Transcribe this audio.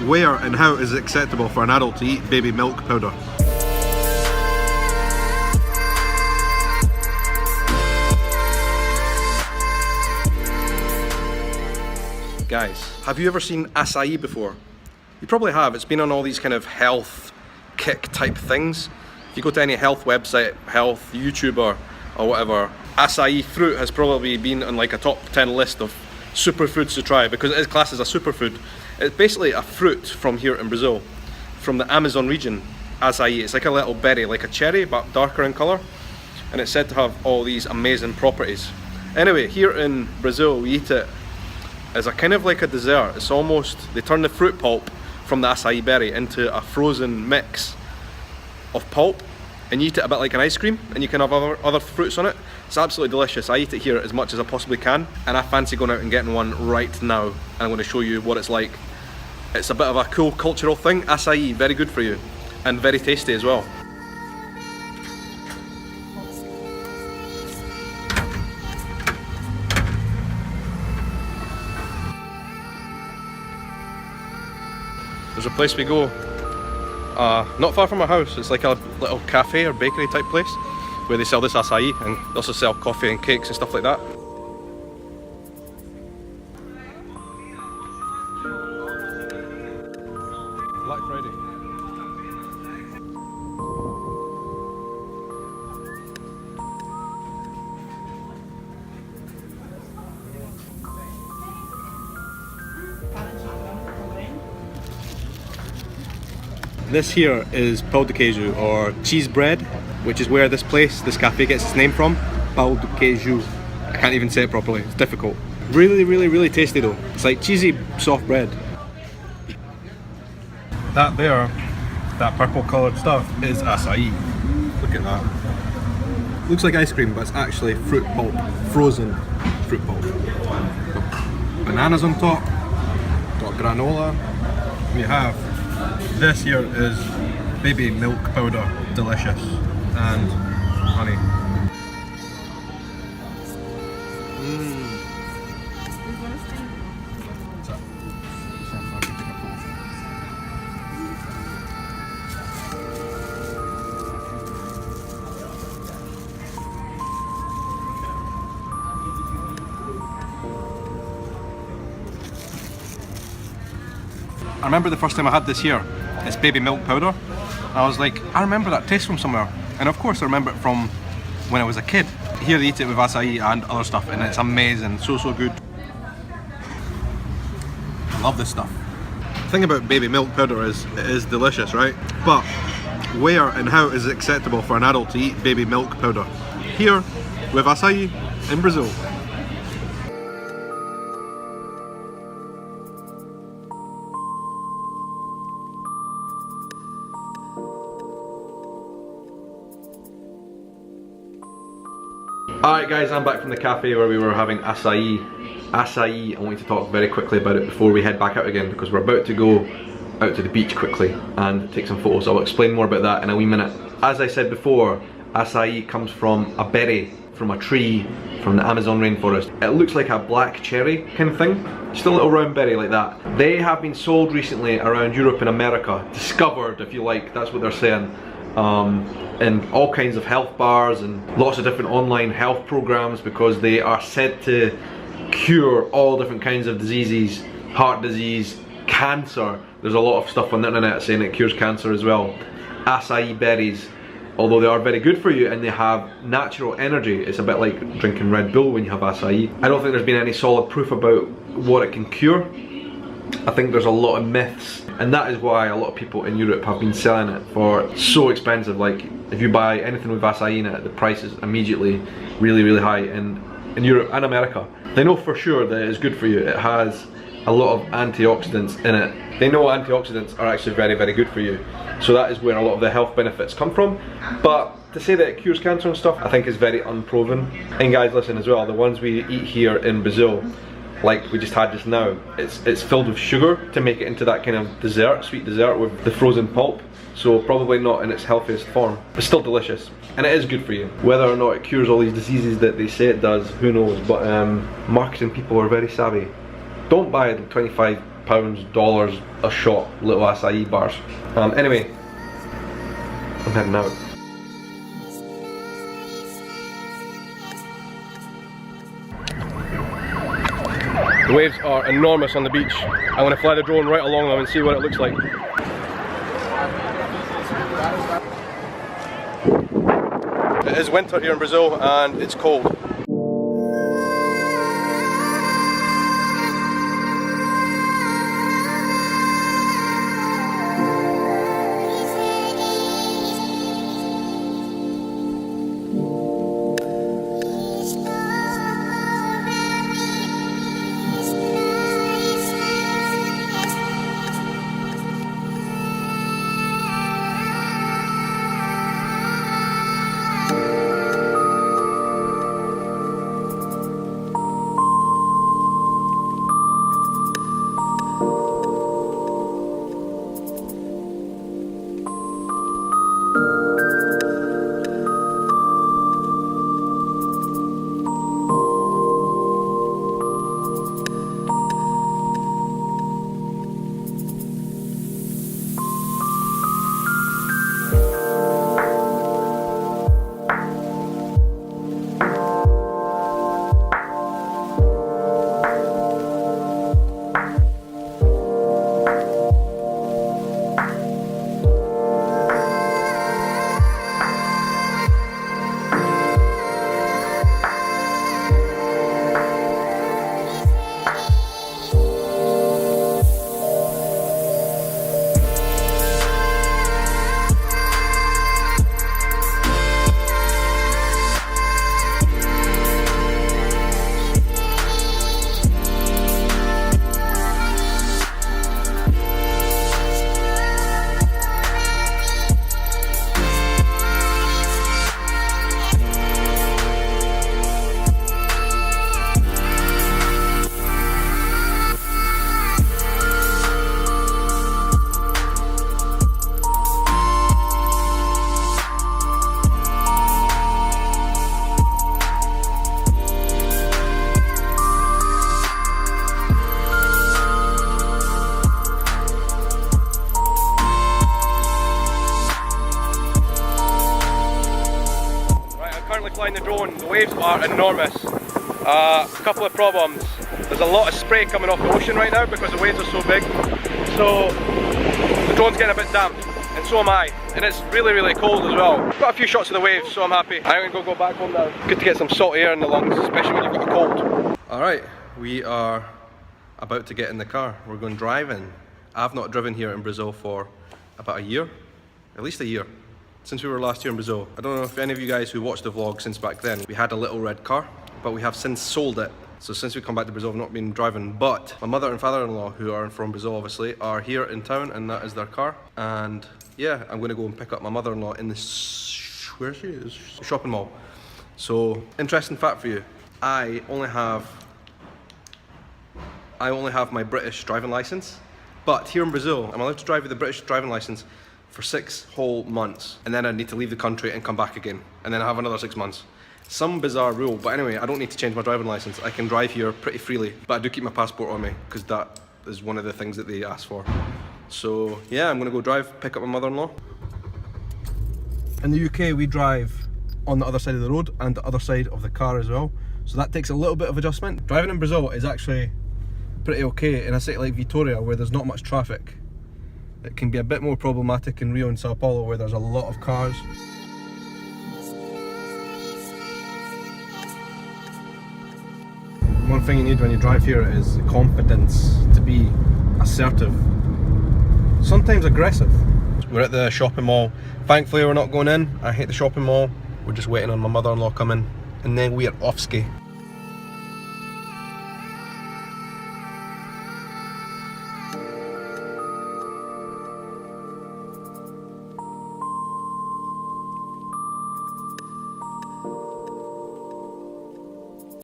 where and how is it acceptable for an adult to eat baby milk powder? Guys, have you ever seen acai before? You probably have. It's been on all these kind of health kick type things. If you go to any health website, health YouTuber or whatever, acai fruit has probably been on like a top 10 list of superfoods to try because it is classed as a superfood. It's basically a fruit from here in Brazil, from the Amazon region. Acai, it's like a little berry, like a cherry but darker in colour, and it's said to have all these amazing properties. Anyway, here in Brazil we eat it as a kind of like a dessert. It's almost, they turn the fruit pulp from the acai berry into a frozen mix of pulp and you eat it a bit like an ice cream, and you can have other fruits on it. It's absolutely delicious. I eat it here as much as I possibly can, and I fancy going out and getting one right now, and I'm going to show you what it's like. It's a bit of a cool cultural thing. Acai, very good for you and very tasty as well. There's a place we go, not far from our house. It's like a little cafe or bakery type place where they sell this acai, and they also sell coffee and cakes and stuff like that. Black Friday. This here is pão de queijo, or cheese bread, which is where this cafe gets its name from. Pão de queijo. I can't even say it properly, it's difficult. Really tasty though. It's like cheesy, soft bread. That there, that purple coloured stuff is acai. Look at that. Looks like ice cream, but it's actually fruit pulp, frozen fruit pulp. Got bananas on top, got granola. We have, this here is baby milk powder, delicious, and honey. I remember the first time I had this here. It's baby milk powder. I was like, I remember that taste from somewhere. And of course I remember it from when I was a kid. Here they eat it with acai and other stuff, and it's amazing, so good. I love this stuff. The thing about baby milk powder is, it is delicious, right? But where and how is it acceptable for an adult to eat baby milk powder? Here, with acai in Brazil. Alright guys, I'm back from the cafe where we were having acai. Acai, I want you to talk very quickly about it before we head back out again, because we're about to go out to the beach quickly and take some photos. I'll explain more about that in a wee minute. As I said before, acai comes from a berry, from a tree, from the Amazon rainforest. It looks like a black cherry kind of thing, just a little round berry like that. They have been sold recently around Europe and America, discovered if you like, that's what they're saying. In all kinds of health bars and lots of different online health programs, because they are said to cure all different kinds of diseases, heart disease, cancer. There's a lot of stuff on the internet saying it cures cancer as well. Acai berries, although they are very good for you and they have natural energy, it's a bit like drinking Red Bull when you have acai. I don't think there's been any solid proof about what it can cure. I think there's a lot of myths, and that is why a lot of people in Europe have been selling it for so expensive. Like, if you buy anything with acai in it, the price is immediately really high in Europe and America. They know for sure that it is good for you. It has a lot of antioxidants in it. They know antioxidants are actually very good for you. So that is where a lot of the health benefits come from. But to say that it cures cancer and stuff, I think is very unproven. And guys, listen as well, the ones we eat here in Brazil, like we just had just now, it's filled with sugar to make it into that kind of dessert, sweet dessert with the frozen pulp. So probably not in its healthiest form, but still delicious. And it is good for you. Whether or not it cures all these diseases that they say it does, who knows, but marketing people are very savvy. Don't buy the £25 pounds, dollars a shot, little acai bars. Anyway, I'm heading out. The waves are enormous on the beach. I'm going to fly the drone right along them and see what it looks like. It is winter here in Brazil and it's cold. Flying the drone, the waves are enormous. A couple of problems. There's a lot of spray coming off the ocean right now because the waves are so big. So the drone's getting a bit damp, and so am I. And it's really, really cold as well. Got a few shots of the waves, so I'm happy. I'm gonna go back home now. Good to get some salt air in the lungs, especially when you've got a cold. Alright, we are about to get in the car. We're going driving. I've not driven here in Brazil for about a year, at least a year. Since we were last year in Brazil. I don't know if any of you guys who watched the vlog since back then, we had a little red car, but we have since sold it. So since we come back to Brazil, I've not been driving, but my mother and father-in-law, who are from Brazil obviously, are here in town and that is their car. And yeah, I'm gonna go and pick up my mother-in-law in the, where she is? Shopping mall. So, interesting fact for you, I only have my British driving license, but here in Brazil, I'm allowed to drive with the British driving license for 6 whole months, and then I need to leave the country and come back again, and then I have another 6 months. Some bizarre rule, but anyway, I don't need to change my driving license. I can drive here pretty freely, but I do keep my passport on me because that is one of the things that they ask for. So yeah, I'm gonna go drive, pick up my mother-in-law. In the UK, we drive on the other side of the road and the other side of the car as well, so that takes a little bit of adjustment. Driving in Brazil is actually pretty okay in a city like Vitória where there's not much traffic. It can be a bit more problematic in Rio and Sao Paulo where there's a lot of cars. One thing you need when you drive here is confidence, to be assertive, sometimes aggressive. We're at the shopping mall. Thankfully we're not going in. I hate the shopping mall. We're just waiting on my mother-in-law coming, and then we are off ski.